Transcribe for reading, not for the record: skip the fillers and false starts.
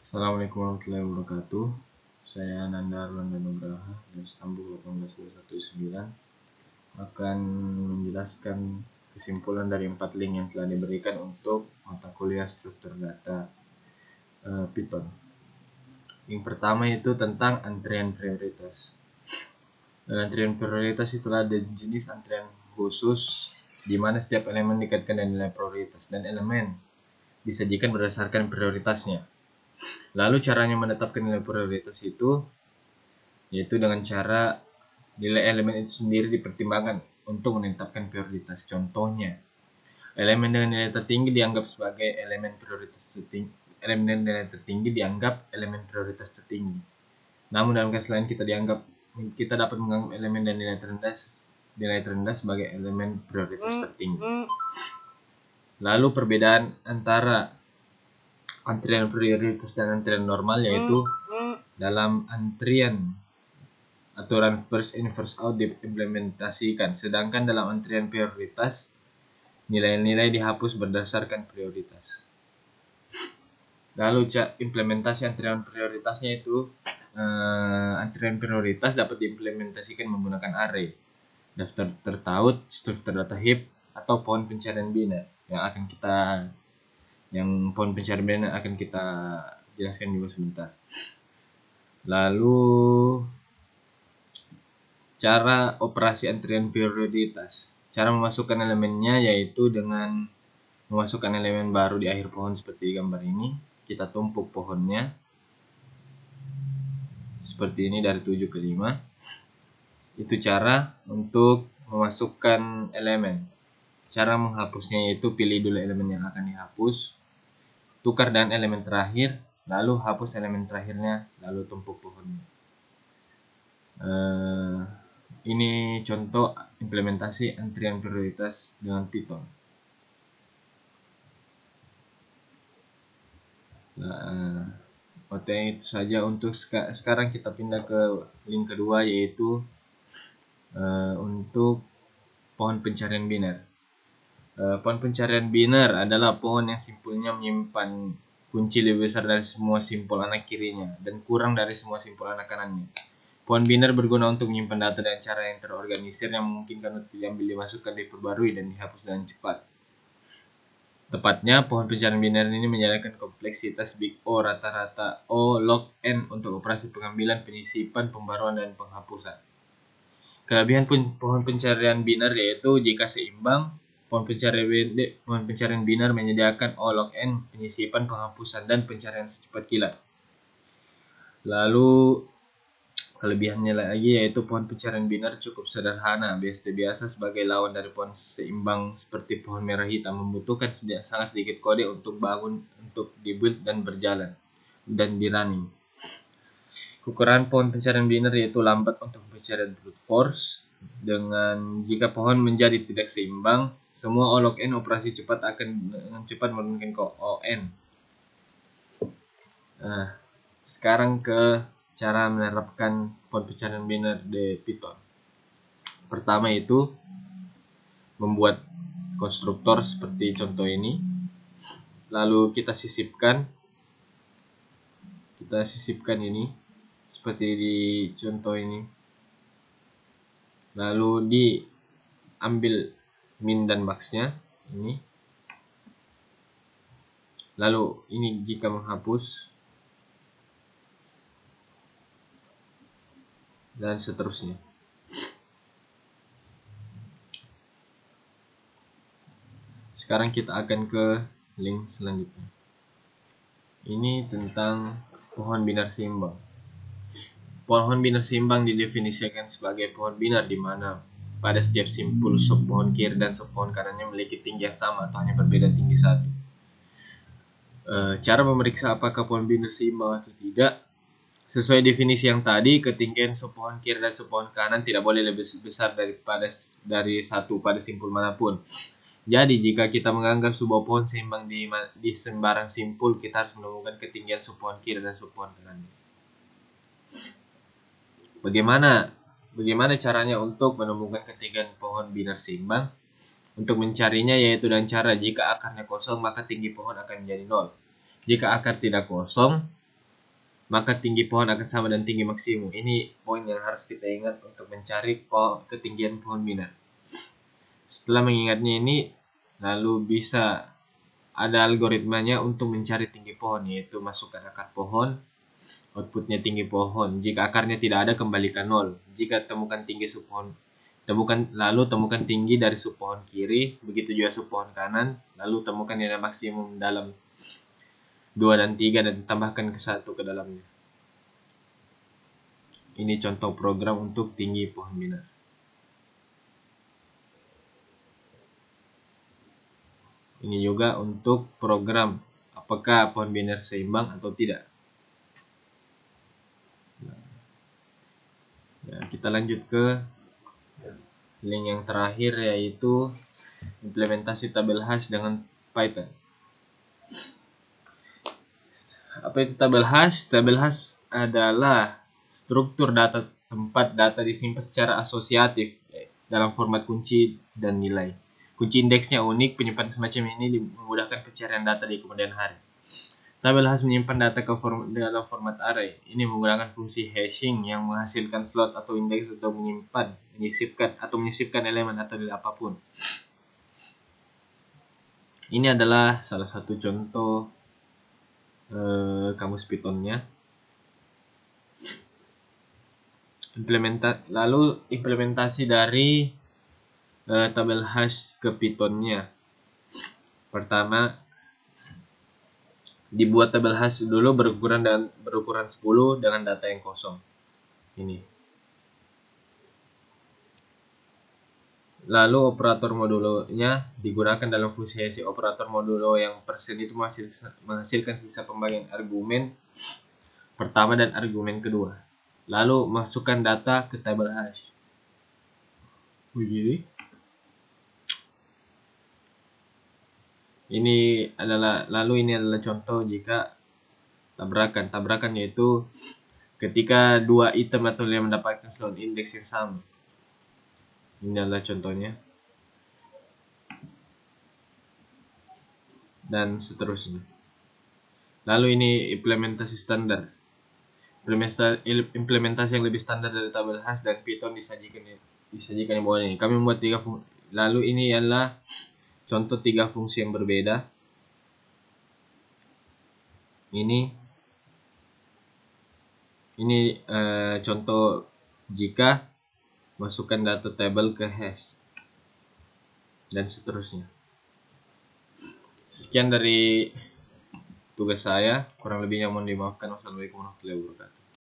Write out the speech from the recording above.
Assalamualaikum warahmatullahi wabarakatuh. Saya Nanda Arlanda Nugraha dari Istanbul 18219 akan menjelaskan kesimpulan dari 4 link yang telah diberikan untuk mata kuliah struktur data Python. Yang pertama itu tentang antrian prioritas. Antrian prioritas itulah jenis antrian khusus di mana setiap elemen dikaitkan dengan nilai prioritas dan elemen disajikan berdasarkan prioritasnya. Lalu caranya menetapkan nilai prioritas itu yaitu dengan cara nilai elemen itu sendiri dipertimbangkan untuk menetapkan prioritas. Contohnya, elemen dengan nilai tertinggi dianggap sebagai elemen prioritas tertinggi. Elemen dengan nilai tertinggi dianggap elemen prioritas tertinggi. Namun dalam kasus lain kita dapat menganggap elemen dan nilai terendah sebagai elemen prioritas tertinggi. Lalu perbedaan antara antrian prioritas dan antrian normal yaitu dalam antrian aturan first in first out diimplementasikan, sedangkan dalam antrian prioritas nilai-nilai dihapus berdasarkan prioritas. Lalu implementasi antrian prioritasnya itu antrian prioritas dapat diimplementasikan menggunakan array, daftar tertaut, struktur data heap, atau pohon pencarian biner yang pohon pencarian biner akan kita jelaskan juga sebentar. Lalu cara operasi antrian prioritas. Cara memasukkan elemennya yaitu dengan memasukkan elemen baru di akhir pohon seperti di gambar ini. Kita tumpuk pohonnya seperti ini dari 7 ke 5. Itu cara untuk memasukkan elemen. Cara menghapusnya yaitu pilih dulu elemen yang akan dihapus, tukar dengan elemen terakhir, lalu hapus elemen terakhirnya, lalu tumpuk pohonnya. Ini contoh implementasi antrian prioritas dengan Python. Oke, itu saja untuk sekarang. Kita pindah ke link kedua yaitu untuk pohon pencarian biner. Pohon pencarian biner adalah pohon yang simpulnya menyimpan kunci lebih besar dari semua simpul anak kirinya dan kurang dari semua simpul anak kanannya. Pohon biner berguna untuk menyimpan data dengan cara yang terorganisir yang memungkinkan untuk diambil, dimasukkan, diperbarui, dan dihapus dengan cepat. Tepatnya, pohon pencarian biner ini menyediakan kompleksitas Big O rata-rata O log N untuk operasi pengambilan, penyisipan, pembaruan, dan penghapusan. Kelebihan pohon pencarian biner yaitu jika seimbang, pohon pencarian biner menyediakan O log N, penyisipan, penghapusan, dan pencarian secepat kilat. Lalu kelebihannya lagi yaitu pohon pencarian biner cukup sederhana, biasa sebagai lawan dari pohon seimbang seperti pohon merah hitam, membutuhkan sangat sedikit kode untuk dibuild dan berjalan dan di running. Kekurangan pohon pencarian biner yaitu lambat untuk pencarian brute force. Dengan jika pohon menjadi tidak seimbang, semua O log N operasi cepat akan dengan cepat menurunkan ke ON. Sekarang ke cara menerapkan pohon pencarian biner di Python. Pertama itu membuat konstruktor seperti contoh ini. Lalu kita sisipkan ini seperti di contoh ini. Lalu diambil min dan max-nya ini. Lalu ini jika menghapus dan seterusnya. Sekarang kita akan ke link selanjutnya. Ini tentang pohon biner seimbang. Pohon biner seimbang didefinisikan sebagai pohon biner di mana pada setiap simpul sub pohon kiri dan sub pohon kanannya memiliki tinggi yang sama atau hanya berbeda tinggi satu. Cara memeriksa apakah pohon biner seimbang atau tidak. Sesuai definisi yang tadi, ketinggian sub pohon kiri dan sub pohon kanan tidak boleh lebih besar dari satu pada simpul manapun. Jadi jika kita menganggap sebuah pohon seimbang di sembarang simpul, kita harus menemukan ketinggian sub pohon kiri dan sub pohon kanan. Bagaimana caranya untuk menemukan ketinggian pohon biner seimbang? Untuk mencarinya yaitu dengan cara jika akarnya kosong maka tinggi pohon akan menjadi 0. Jika akar tidak kosong maka tinggi pohon akan sama dengan tinggi maksimum. Ini poin yang harus kita ingat untuk mencari ketinggian pohon bina. Setelah mengingatnya ini, lalu bisa ada algoritmanya untuk mencari tinggi pohon, yaitu masukkan akar pohon, outputnya tinggi pohon. Jika akarnya tidak ada, kembalikan 0. Jika temukan tinggi subpohon, temukan tinggi dari subpohon kiri, begitu juga subpohon kanan, lalu temukan nilai maksimum dalam 2 dan 3 dan tambahkan ke 1 ke dalamnya. Ini contoh program untuk tinggi pohon binar. Ini juga untuk program apakah pohon binar seimbang atau tidak. Nah, kita lanjut ke link yang terakhir, yaitu implementasi tabel hash dengan Python. Apa itu tabel hash? Tabel hash adalah struktur data tempat data disimpan secara asosiatif dalam format kunci dan nilai. Kunci indeksnya unik, penyimpanan semacam ini memudahkan pencarian data di kemudian hari. Tabel hash menyimpan data dalam format array. Ini menggunakan fungsi hashing yang menghasilkan slot atau indeks untuk menyisipkan elemen atau nilai apapun. Ini adalah salah satu contoh kamus Python-nya. Lalu implementasi dari tabel hash ke Python-nya. Pertama, dibuat tabel hash dulu berukuran 10 dengan data yang kosong. Ini. Lalu operator modulonya digunakan dalam fungsi hash. Operator modulo yang persen itu menghasilkan sisa pembagian argumen pertama dan argumen kedua. Lalu masukkan data ke tabel hash. Begini. Ini adalah contoh jika tabrakan. Tabrakan yaitu ketika dua item atau nilai mendapatkan slot indeks yang sama. Ini adalah contohnya. Dan seterusnya. Lalu ini implementasi standar. Implementasi yang lebih standar dari tabel hash dan Python disajikan di bawah ini. Kami membuat 3 fungsi. Lalu ini adalah contoh 3 fungsi yang berbeda. Ini contoh jika masukkan data table ke hash dan seterusnya. Sekian dari tugas saya, kurang lebihnya mohon dimaafkan. Wassalamualaikum warahmatullahi wabarakatuh.